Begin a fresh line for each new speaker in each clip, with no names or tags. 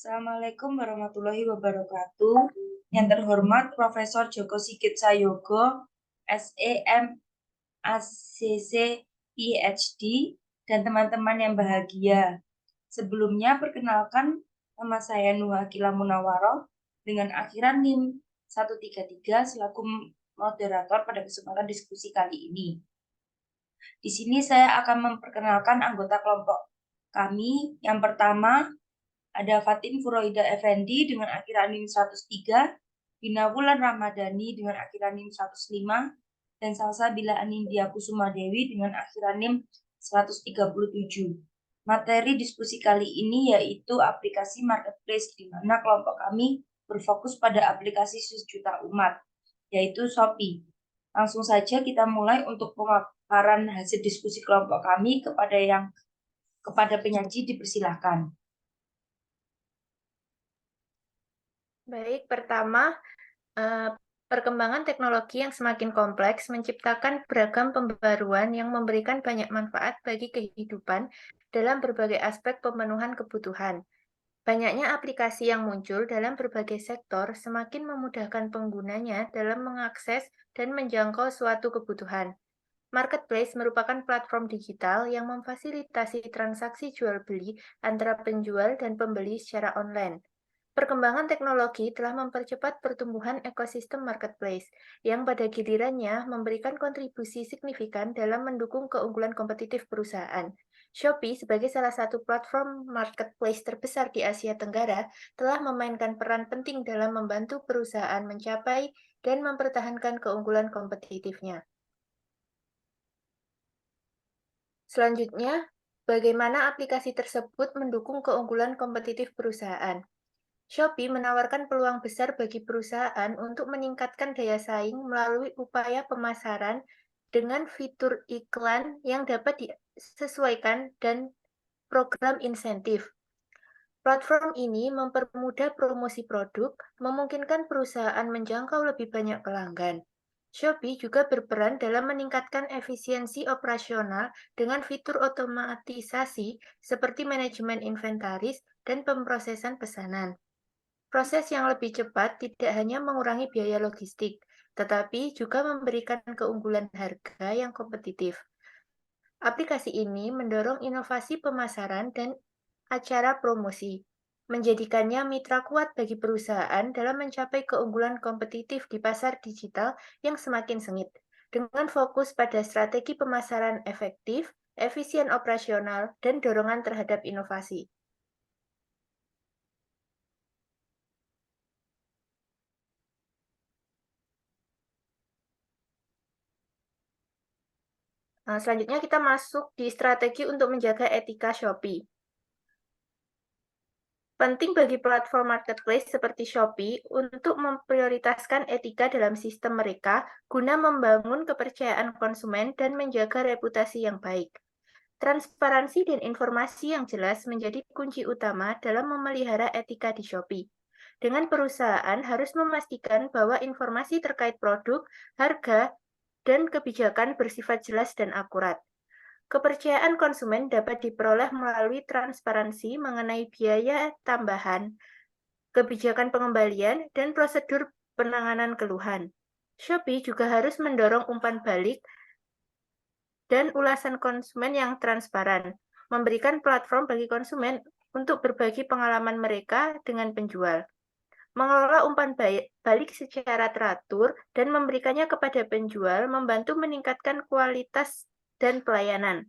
Assalamualaikum warahmatullahi wabarakatuh. Yang terhormat Profesor Joko Sigit Sayogo, SEM, ACC, PhD, dan teman-teman yang bahagia. Sebelumnya, perkenalkan nama saya Nuha Akila Munawaroh dengan akhiran NIM 133 selaku moderator pada kesempatan diskusi kali ini. Di sini saya akan memperkenalkan anggota kelompok kami. Yang pertama, ada Fatin Furoida Effendi dengan akhiran NIM 103, Bina Wulan Ramadhani dengan akhiran NIM 105, dan Salsabila Anindya Kusuma Dewi dengan akhiran NIM 137. Materi diskusi kali ini yaitu aplikasi marketplace, di mana kelompok kami berfokus pada aplikasi sejuta umat, yaitu Shopee. Langsung saja kita mulai untuk pemaparan hasil diskusi kelompok kami. Kepada penyaji dipersilahkan.
Baik, pertama, perkembangan teknologi yang semakin kompleks menciptakan beragam pembaruan yang memberikan banyak manfaat bagi kehidupan dalam berbagai aspek pemenuhan kebutuhan. Banyaknya aplikasi yang muncul dalam berbagai sektor semakin memudahkan penggunanya dalam mengakses dan menjangkau suatu kebutuhan. Marketplace merupakan platform digital yang memfasilitasi transaksi jual-beli antara penjual dan pembeli secara online. Perkembangan teknologi telah mempercepat pertumbuhan ekosistem marketplace, yang pada gilirannya memberikan kontribusi signifikan dalam mendukung keunggulan kompetitif perusahaan. Shopee, sebagai salah satu platform marketplace terbesar di Asia Tenggara, telah memainkan peran penting dalam membantu perusahaan mencapai dan mempertahankan keunggulan kompetitifnya. Selanjutnya, bagaimana aplikasi tersebut mendukung keunggulan kompetitif perusahaan? Shopee menawarkan peluang besar bagi perusahaan untuk meningkatkan daya saing melalui upaya pemasaran dengan fitur iklan yang dapat disesuaikan dan program insentif. Platform ini mempermudah promosi produk, memungkinkan perusahaan menjangkau lebih banyak pelanggan. Shopee juga berperan dalam meningkatkan efisiensi operasional dengan fitur otomatisasi seperti manajemen inventaris dan pemrosesan pesanan. Proses yang lebih cepat tidak hanya mengurangi biaya logistik, tetapi juga memberikan keunggulan harga yang kompetitif. Aplikasi ini mendorong inovasi pemasaran dan acara promosi, menjadikannya mitra kuat bagi perusahaan dalam mencapai keunggulan kompetitif di pasar digital yang semakin sengit, dengan fokus pada strategi pemasaran efektif, efisien operasional, dan dorongan terhadap inovasi. Selanjutnya kita masuk di strategi untuk menjaga etika Shopee. Penting bagi platform marketplace seperti Shopee untuk memprioritaskan etika dalam sistem mereka guna membangun kepercayaan konsumen dan menjaga reputasi yang baik. Transparansi dan informasi yang jelas menjadi kunci utama dalam memelihara etika di Shopee. Dengan perusahaan harus memastikan bahwa informasi terkait produk, harga, dan kebijakan bersifat jelas dan akurat. Kepercayaan konsumen dapat diperoleh melalui transparansi mengenai biaya tambahan, kebijakan pengembalian, dan prosedur penanganan keluhan. Shopee juga harus mendorong umpan balik dan ulasan konsumen yang transparan, memberikan platform bagi konsumen untuk berbagi pengalaman mereka dengan penjual. Mengelola umpan balik secara teratur dan memberikannya kepada penjual membantu meningkatkan kualitas dan pelayanan.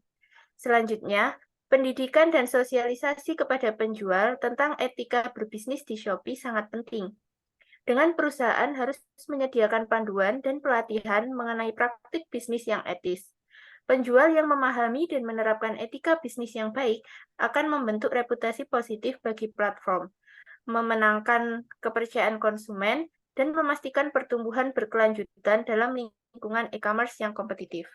Selanjutnya, pendidikan dan sosialisasi kepada penjual tentang etika berbisnis di Shopee sangat penting. Dengan perusahaan harus menyediakan panduan dan pelatihan mengenai praktik bisnis yang etis. Penjual yang memahami dan menerapkan etika bisnis yang baik akan membentuk reputasi positif bagi platform, memenangkan kepercayaan konsumen, dan memastikan pertumbuhan berkelanjutan dalam lingkungan e-commerce yang kompetitif.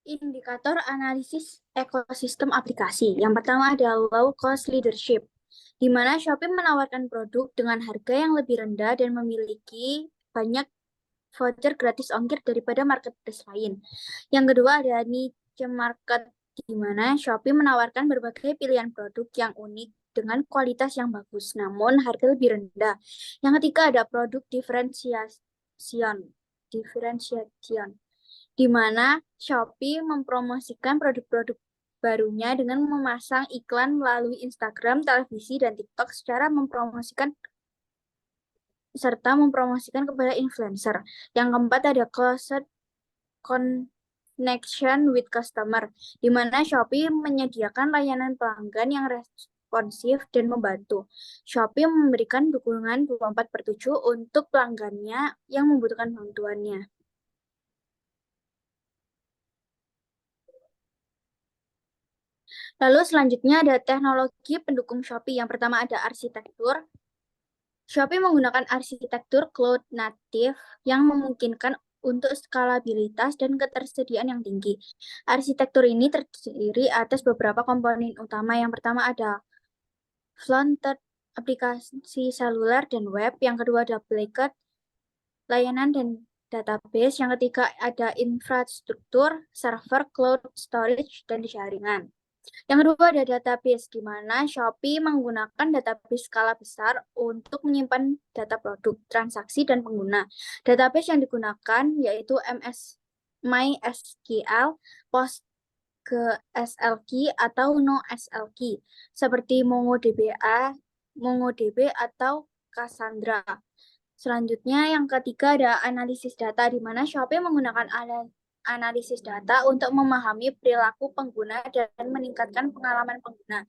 Indikator analisis ekosistem aplikasi. Yang pertama ada low cost leadership, di mana Shopee menawarkan produk dengan harga yang lebih rendah dan memiliki banyak voucher gratis ongkir daripada marketplace lain. Yang kedua ada niche market, di mana Shopee menawarkan berbagai pilihan produk yang unik dengan kualitas yang bagus, namun harga lebih rendah. Yang ketiga ada produk differentiation, di mana Shopee mempromosikan produk-produk barunya dengan memasang iklan melalui Instagram, televisi, dan TikTok serta mempromosikan kepada influencer. Yang keempat ada closer connection with customer, di mana Shopee menyediakan layanan pelanggan yang responsif dan membantu. Shopee memberikan dukungan 24/7 untuk pelanggannya yang membutuhkan bantuannya. Lalu selanjutnya ada teknologi pendukung Shopee. Yang pertama ada arsitektur. Shopee menggunakan arsitektur cloud native yang memungkinkan untuk skalabilitas dan ketersediaan yang tinggi. Arsitektur ini terdiri atas beberapa komponen utama. Yang pertama ada front-end aplikasi seluler dan web. Yang kedua ada backend layanan dan database. Yang ketiga ada infrastruktur, server, cloud storage, dan jaringan. Yang kedua ada database, di mana Shopee menggunakan database skala besar untuk menyimpan data produk, transaksi, dan pengguna. Database yang digunakan yaitu MySQL, PostgreSQL, atau NoSQL, seperti MongoDB atau Cassandra. Selanjutnya yang ketiga ada analisis data, di mana Shopee menggunakan analisis data untuk memahami perilaku pengguna dan meningkatkan pengalaman pengguna.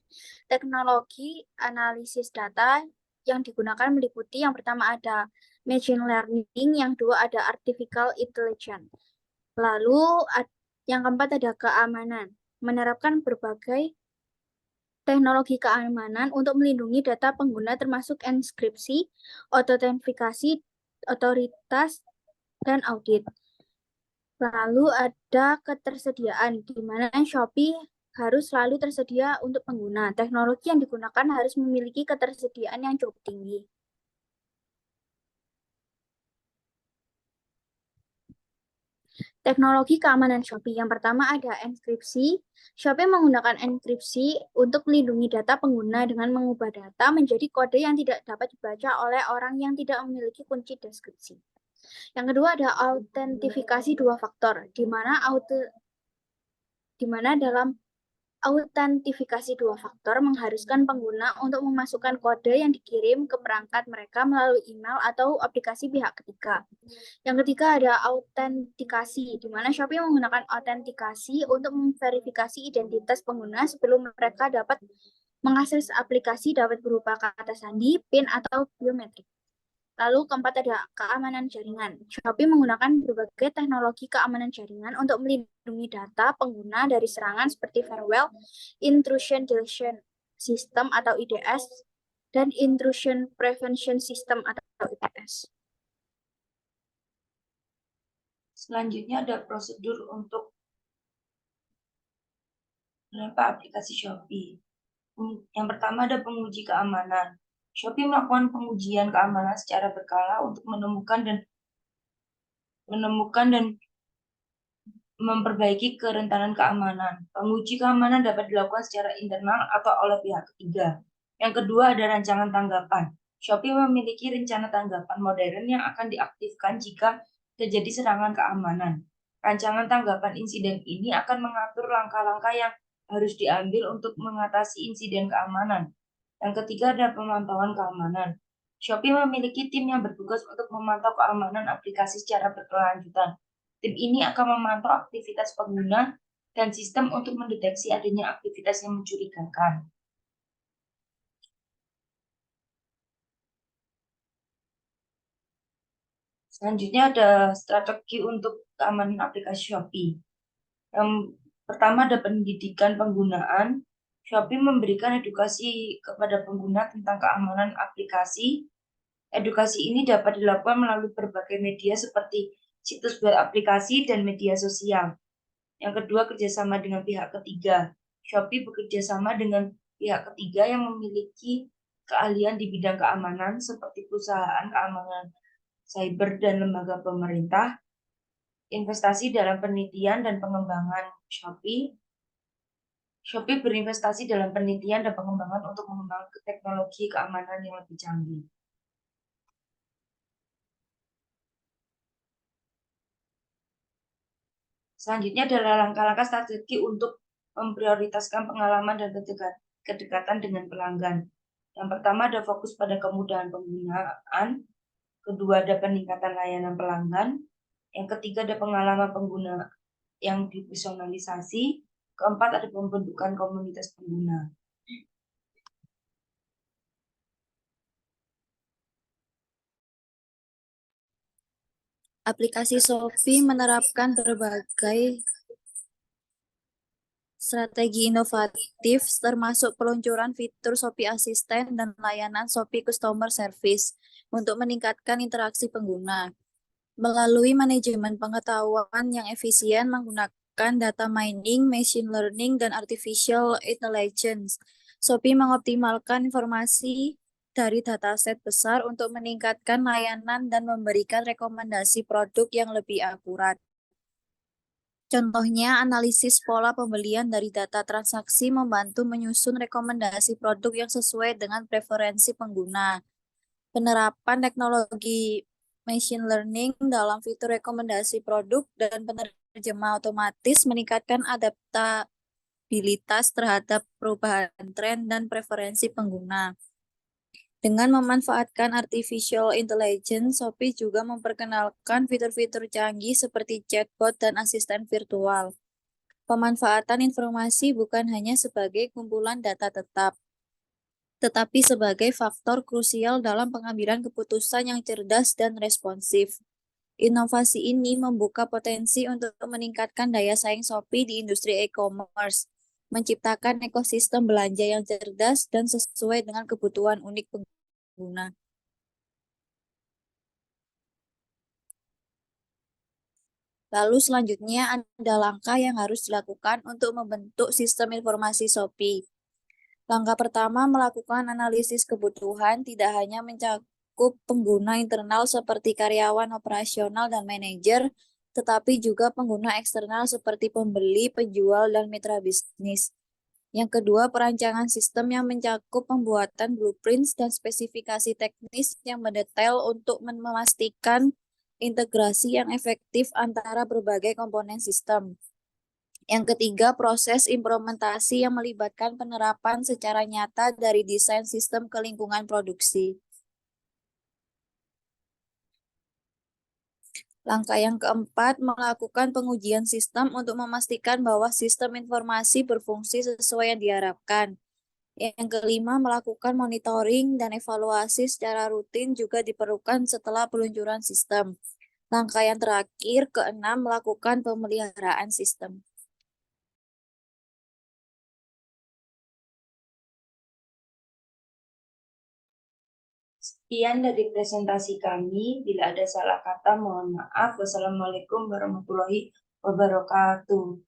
Teknologi analisis data yang digunakan meliputi yang pertama ada machine learning, yang kedua ada artificial intelligence. Lalu yang keempat ada keamanan, menerapkan berbagai teknologi keamanan untuk melindungi data pengguna termasuk enkripsi, autentikasi, otoritas, dan audit. Lalu ada ketersediaan, di mana Shopee harus selalu tersedia untuk pengguna. Teknologi yang digunakan harus memiliki ketersediaan yang cukup tinggi. Teknologi keamanan Shopee. Yang pertama ada enkripsi. Shopee menggunakan enkripsi untuk melindungi data pengguna dengan mengubah data menjadi kode yang tidak dapat dibaca oleh orang yang tidak memiliki kunci deskripsi. Yang kedua ada autentifikasi dua faktor, di mana dalam autentifikasi dua faktor mengharuskan pengguna untuk memasukkan kode yang dikirim ke perangkat mereka melalui email atau aplikasi pihak ketiga. Yang ketiga ada autentikasi, di mana Shopee menggunakan autentikasi untuk memverifikasi identitas pengguna sebelum mereka dapat mengakses aplikasi, dapat berupa kata sandi, PIN, atau biometrik. Lalu keempat ada keamanan jaringan. Shopee menggunakan berbagai teknologi keamanan jaringan untuk melindungi data pengguna dari serangan seperti firewall, intrusion detection system atau IDS, dan intrusion prevention system atau IPS.
Selanjutnya ada prosedur untuk menerapkan aplikasi Shopee. Yang pertama ada penguji keamanan. Shopee melakukan pengujian keamanan secara berkala untuk menemukan dan memperbaiki kerentanan keamanan. Penguji keamanan dapat dilakukan secara internal atau oleh pihak ketiga. Yang kedua ada rancangan tanggapan. Shopee memiliki rencana tanggapan modern yang akan diaktifkan jika terjadi serangan keamanan. Rancangan tanggapan insiden ini akan mengatur langkah-langkah yang harus diambil untuk mengatasi insiden keamanan. Yang ketiga ada pemantauan keamanan. Shopee memiliki tim yang bertugas untuk memantau keamanan aplikasi secara berkelanjutan. Tim ini akan memantau aktivitas pengguna dan sistem untuk mendeteksi adanya aktivitas yang mencurigakan. Selanjutnya ada strategi untuk keamanan aplikasi Shopee. Yang pertama ada pendidikan penggunaan. Shopee memberikan edukasi kepada pengguna tentang keamanan aplikasi. Edukasi ini dapat dilakukan melalui berbagai media seperti situs web aplikasi dan media sosial. Yang kedua, kerjasama dengan pihak ketiga. Shopee bekerja sama dengan pihak ketiga yang memiliki keahlian di bidang keamanan seperti perusahaan keamanan cyber dan lembaga pemerintah, investasi dalam penelitian dan pengembangan Shopee. Shopee berinvestasi dalam penelitian dan pengembangan untuk mengembangkan teknologi keamanan yang lebih canggih. Selanjutnya adalah langkah-langkah strategi untuk memprioritaskan pengalaman dan kedekatan dengan pelanggan. Yang pertama ada fokus pada kemudahan penggunaan, kedua ada peningkatan layanan pelanggan, yang ketiga ada pengalaman pengguna yang dipersonalisasi, keempat ada pembentukan komunitas pengguna.
Aplikasi Shopee menerapkan berbagai strategi inovatif termasuk peluncuran fitur Shopee Assistant dan layanan Shopee Customer Service untuk meningkatkan interaksi pengguna. Melalui manajemen pengetahuan yang efisien menggunakan data mining, machine learning, dan artificial intelligence, Shopee mengoptimalkan informasi dari dataset besar untuk meningkatkan layanan dan memberikan rekomendasi produk yang lebih akurat. Contohnya, analisis pola pembelian dari data transaksi membantu menyusun rekomendasi produk yang sesuai dengan preferensi pengguna. Penerapan teknologi machine learning dalam fitur rekomendasi produk dan penerjemah otomatis meningkatkan adaptabilitas terhadap perubahan tren dan preferensi pengguna. Dengan memanfaatkan artificial intelligence, Shopee juga memperkenalkan fitur-fitur canggih seperti chatbot dan asisten virtual. Pemanfaatan informasi bukan hanya sebagai kumpulan data tetap, tetapi sebagai faktor krusial dalam pengambilan keputusan yang cerdas dan responsif. Inovasi ini membuka potensi untuk meningkatkan daya saing Shopee di industri e-commerce, menciptakan ekosistem belanja yang cerdas dan sesuai dengan kebutuhan unik pengguna. Lalu selanjutnya ada langkah yang harus dilakukan untuk membentuk sistem informasi Shopee. Langkah pertama melakukan analisis kebutuhan tidak hanya mencakup pengguna internal seperti karyawan operasional dan manajer, tetapi juga pengguna eksternal seperti pembeli, penjual, dan mitra bisnis. Yang kedua, perancangan sistem yang mencakup pembuatan blueprints dan spesifikasi teknis yang mendetail untuk memastikan integrasi yang efektif antara berbagai komponen sistem. Yang ketiga, proses implementasi yang melibatkan penerapan secara nyata dari desain sistem ke lingkungan produksi. Langkah yang keempat, melakukan pengujian sistem untuk memastikan bahwa sistem informasi berfungsi sesuai yang diharapkan. Yang kelima, melakukan monitoring dan evaluasi secara rutin juga diperlukan setelah peluncuran sistem. Langkah yang terakhir, keenam, melakukan pemeliharaan sistem.
Sekian dari presentasi kami. Bila ada salah kata, mohon maaf. Wassalamualaikum warahmatullahi wabarakatuh.